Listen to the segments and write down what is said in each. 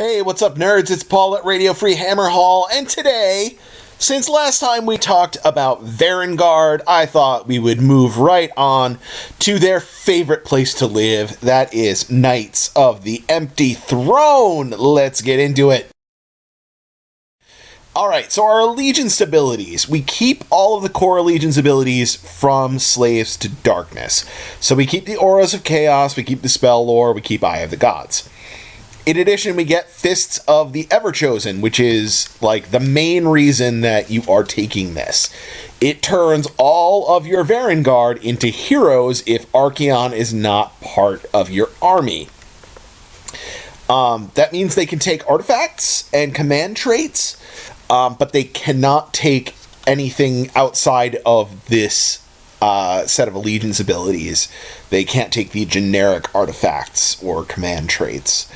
Hey, what's up, nerds? It's Paul at Radio Free Hammer Hall, and today, since last time we talked about Varengard, I thought we would move right on to their favorite place to live. That is Knights of the Empty Throne. Let's get into it. Alright, so our allegiance abilities. We keep all of the core allegiance abilities from Slaves to Darkness. So we keep the Auras of Chaos, we keep the Spell Lore, we keep Eye of the Gods. In addition, we get Fists of the Everchosen, which is, like, the main reason that you are taking this. It turns all of your Varengard into heroes if Archaon is not part of your army. That means they can take artifacts and command traits, but they cannot take anything outside of this set of allegiance abilities. They can't take the generic artifacts or command traits.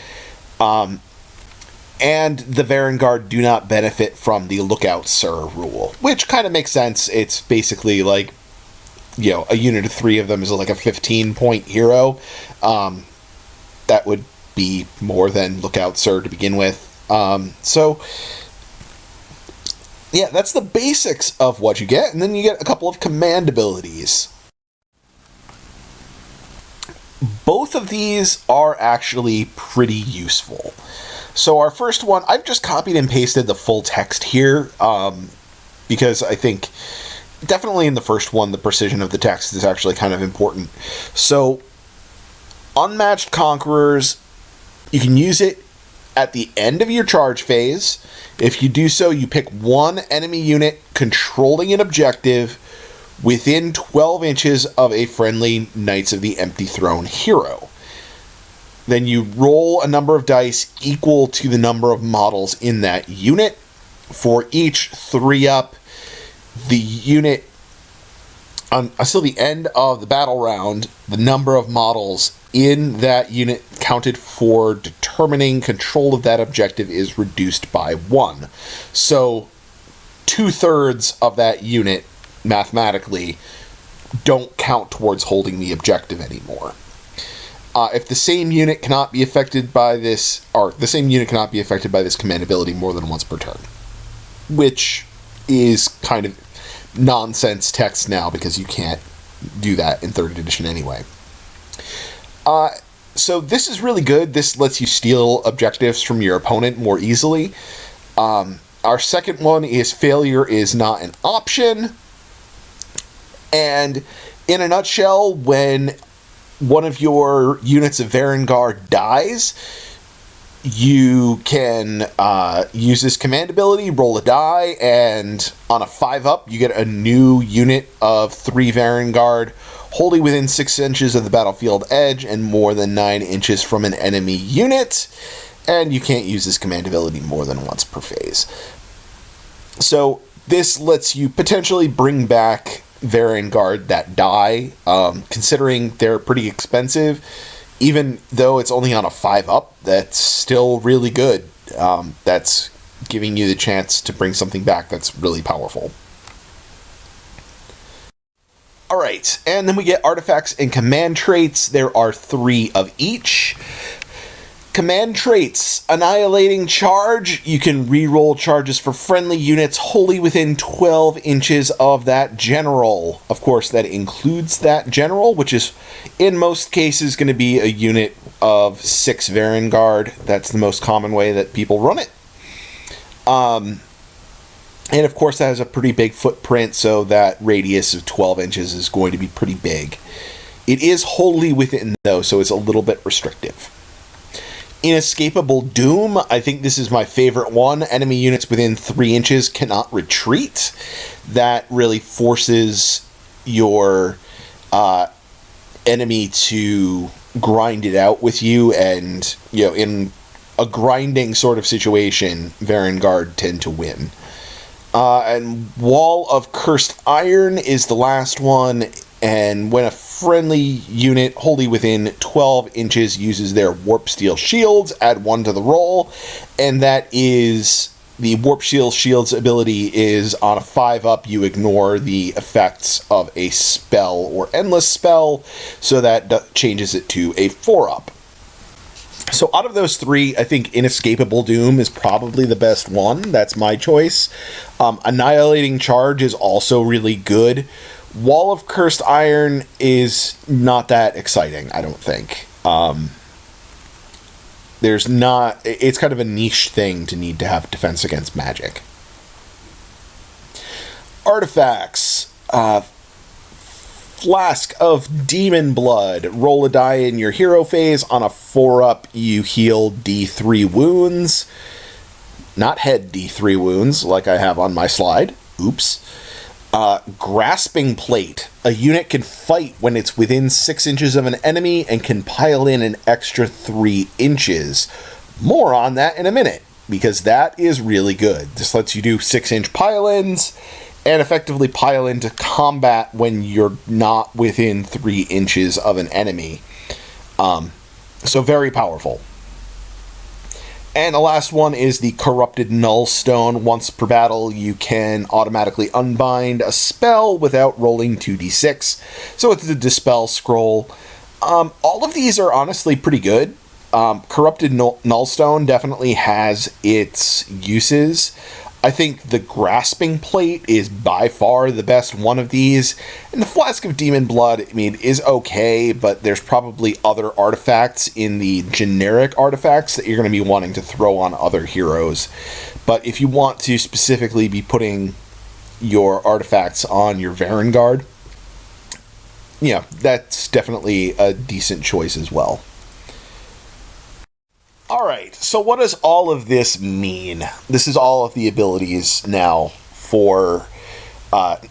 And the Varengard do not benefit from the Lookout Sir rule, which kind of makes sense. It's basically like, you know, a unit of 3 of them is like a 15-point hero. That would be more than Lookout Sir to begin with. So, yeah, that's the basics of what you get, and then you get a couple of command abilities. Both of these are actually pretty useful. So our first one, I've just copied and pasted the full text here, because I think definitely in the first one, the precision of the text is actually kind of important. So, Unmatched Conquerors, you can use it at the end of your charge phase. If you do so, you pick one enemy unit controlling an objective within 12 inches of a friendly Knights of the Empty Throne hero. Then you roll a number of dice equal to the number of models in that unit. For each 3-up, the unit, until the end of the battle round, the number of models in that unit counted for determining control of that objective is reduced by 1. So, 2/3 of that unit mathematically don't count towards holding the objective anymore. If the same unit cannot be affected by this, or the same unit cannot be affected by this command ability more than once per turn, which is kind of nonsense text now because you can't do that in 3rd edition anyway. So this is really good. This lets you steal objectives from your opponent more easily. Our second one is Failure is Not an Option. And in a nutshell, when one of your units of Varengard dies, you can use this command ability, roll a die, and on a 5-up, you get a new unit of 3 Varengard wholly within 6 inches of the battlefield edge and more than 9 inches from an enemy unit, and you can't use this command ability more than once per phase. So this lets you potentially bring back Varengard that die, considering they're pretty expensive. Even though it's only on a 5-up, that's still really good. That's giving you the chance to bring something back that's really powerful. Alright, and then we get artifacts and command traits. There are 3 of each. Command traits. Annihilating Charge. You can reroll charges for friendly units wholly within 12 inches of that general. Of course, that includes that general, which is, in most cases, going to be a unit of 6 Varengard. That's the most common way that people run it. And of course, that has a pretty big footprint, so that radius of 12 inches is going to be pretty big. It is wholly within, though, so it's a little bit restrictive. Inescapable Doom, I think this is my favorite one. Enemy units within 3 inches cannot retreat. That really forces your enemy to grind it out with you, and, you know, in a grinding sort of situation, Varengard tend to win. And Wall of Cursed Iron is the last one, and when a friendly unit wholly within 12 inches uses their Warp Steel Shields, add 1 to the roll, and that is, the Warp Steel Shields ability is on a 5-up, you ignore the effects of a spell or endless spell, so that changes it to a 4-up. So out of those three, I think Inescapable Doom is probably the best one. That's my choice. Annihilating Charge is also really good. Wall of Cursed Iron is not that exciting, I don't think. It's kind of a niche thing to need to have defense against magic. Artifacts. Flask of Demon Blood. Roll a die in your hero phase. On a 4-up, you heal D3 wounds. Not head D3 wounds, like I have on my slide. Oops. Grasping Plate. A unit can fight when it's within 6 inches of an enemy and can pile in an extra 3 inches. More on that in a minute, because that is really good. This lets you do 6-inch pile-ins and effectively pile into combat when you're not within 3 inches of an enemy. So very powerful. And the last one is the Corrupted Nullstone. Once per battle, you can automatically unbind a spell without rolling 2d6. So it's the Dispel Scroll. All of these are honestly pretty good. Corrupted Nullstone definitely has its uses. I think the Grasping Plate is by far the best one of these. And the Flask of Demon Blood, I mean, is okay, but there's probably other artifacts in the generic artifacts that you're going to be wanting to throw on other heroes. But if you want to specifically be putting your artifacts on your Varangard, yeah, that's definitely a decent choice as well. Alright, so what does all of this mean? This is all of the abilities now for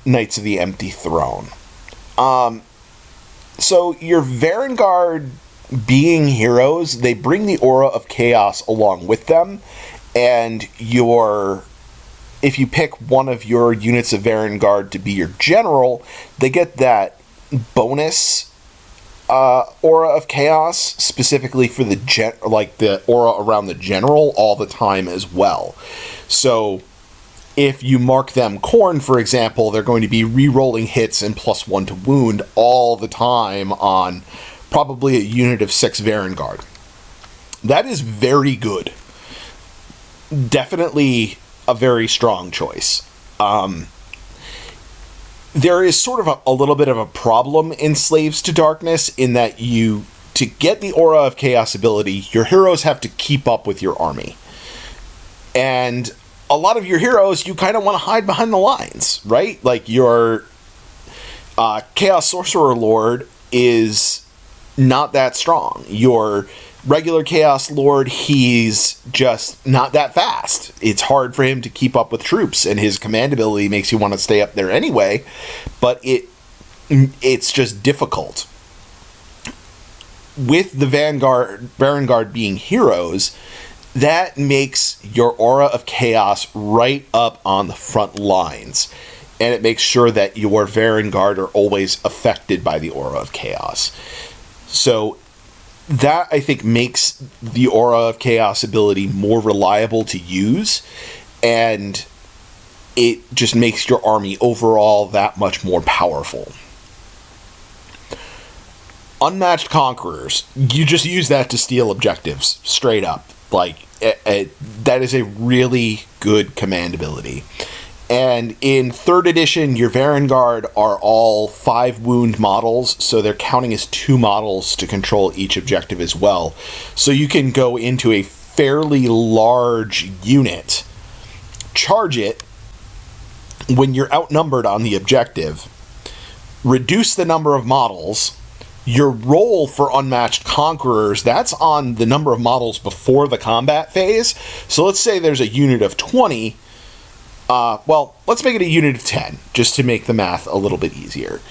Knights of the Empty Throne. So your Varangard being heroes, they bring the aura of chaos along with them, and if you pick one of your units of Varangard to be your general, they get that bonus aura of chaos, specifically for the aura around the general all the time as well. So if you mark them Khorne, for example, they're going to be re-rolling hits and +1 to wound all the time on probably a unit of 6 Varangard. That is very good. Definitely a very strong choice. There is sort of a little bit of a problem in Slaves to Darkness in that to get the Aura of Chaos ability, your heroes have to keep up with your army. And a lot of your heroes, you kind of want to hide behind the lines, right? Like your Chaos Sorcerer Lord is not that strong. Your regular Chaos Lord, he's just not that fast. It's hard for him to keep up with troops, and his command ability makes you want to stay up there anyway, but it's just difficult. With the Varangard being heroes, that makes your Aura of Chaos right up on the front lines, and it makes sure that your Varangard are always affected by the Aura of Chaos. So that, I think, makes the Aura of Chaos ability more reliable to use, and it just makes your army overall that much more powerful. Unmatched Conquerors, you just use that to steal objectives, straight up. Like, that is a really good command ability. And in 3rd edition, your Varangard are all 5 wound models, so they're counting as 2 models to control each objective as well. So you can go into a fairly large unit, charge it when you're outnumbered on the objective, reduce the number of models. Your roll for Unmatched Conquerors, that's on the number of models before the combat phase. So let's say there's a unit of 20. Let's make it a unit of 10, just to make the math a little bit easier.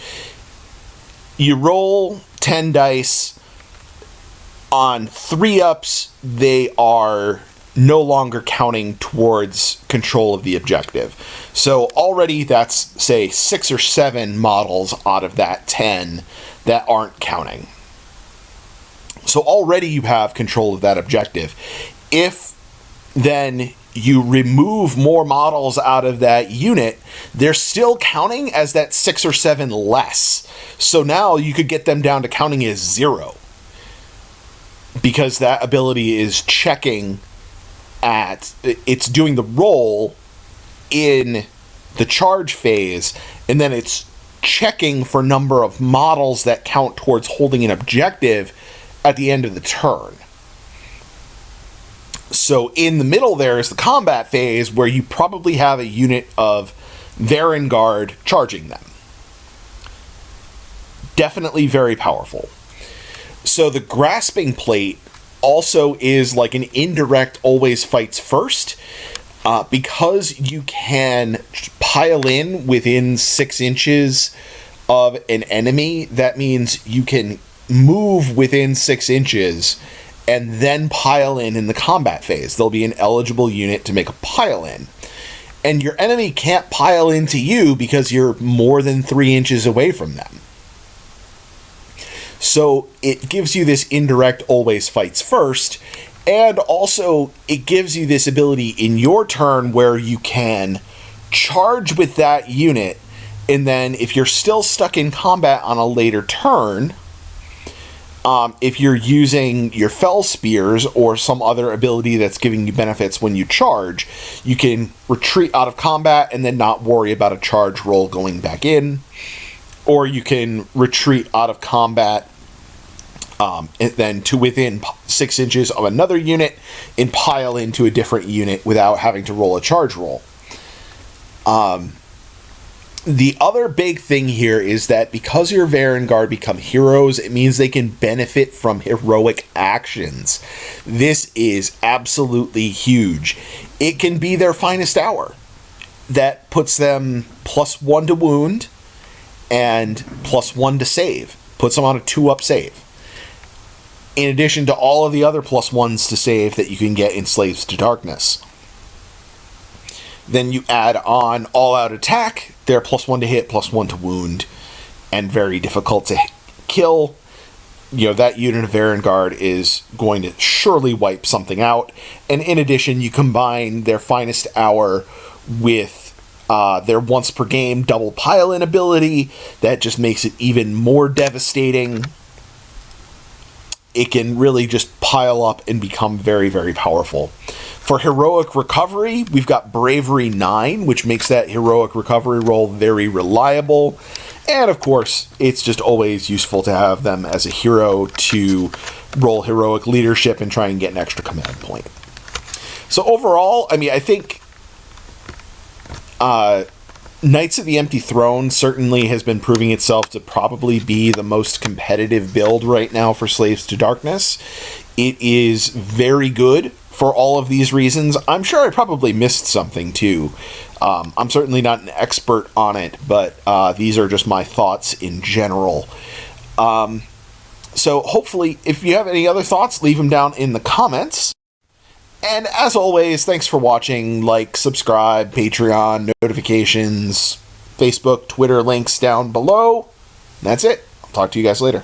You roll 10 dice. On 3-ups, they are no longer counting towards control of the objective. So already that's, say, 6 or 7 models out of that 10 that aren't counting. So already you have control of that objective. If then you remove more models out of that unit, they're still counting as that 6 or 7 less. So now you could get them down to counting as 0. because that ability is checking it's doing the roll in the charge phase, and then it's checking for number of models that count towards holding an objective at the end of the turn. So in the middle there is the combat phase, where you probably have a unit of Varengard charging them. Definitely very powerful. So the grasping plate also is like an indirect always fights first, because you can pile in within 6 inches of an enemy. That means you can move within 6 inches and then pile in the combat phase. There'll be an eligible unit to make a pile in. And your enemy can't pile into you because you're more than 3 inches away from them. So it gives you this indirect always fights first, and also it gives you this ability in your turn where you can charge with that unit, and then if you're still stuck in combat on a later turn, if you're using your fell spears or some other ability that's giving you benefits when you charge, you can retreat out of combat and then not worry about a charge roll going back in. Or you can retreat out of combat and then to within 6 inches of another unit and pile into a different unit without having to roll a charge roll. The other big thing here is that because your Varengard become heroes, it means they can benefit from heroic actions. This is absolutely huge. It can be their finest hour. That puts them +1 to wound and +1 to save. Puts them on a 2-up save. In addition to all of the other +1s to save that you can get in Slaves to Darkness. Then you add on all-out attack. They're +1 to hit, +1 to wound, and very difficult to kill. You know, that unit of Varengard is going to surely wipe something out. And in addition, you combine their finest hour with their once per game double pile-in ability. That just makes it even more devastating. It can really just pile up and become very, very powerful. For heroic recovery, we've got Bravery 9, which makes that heroic recovery roll very reliable. And of course, it's just always useful to have them as a hero to roll heroic leadership and try and get an extra command point. So overall, I mean, I think Knights of the Empty Throne certainly has been proving itself to probably be the most competitive build right now for Slaves to Darkness. It is very good for all of these reasons. I'm sure I probably missed something too. I'm certainly not an expert on it, but these are just my thoughts in general. So hopefully, if you have any other thoughts, leave them down in the comments. And as always, thanks for watching. Like, subscribe, Patreon, notifications, Facebook, Twitter links down below. And that's it. I'll talk to you guys later.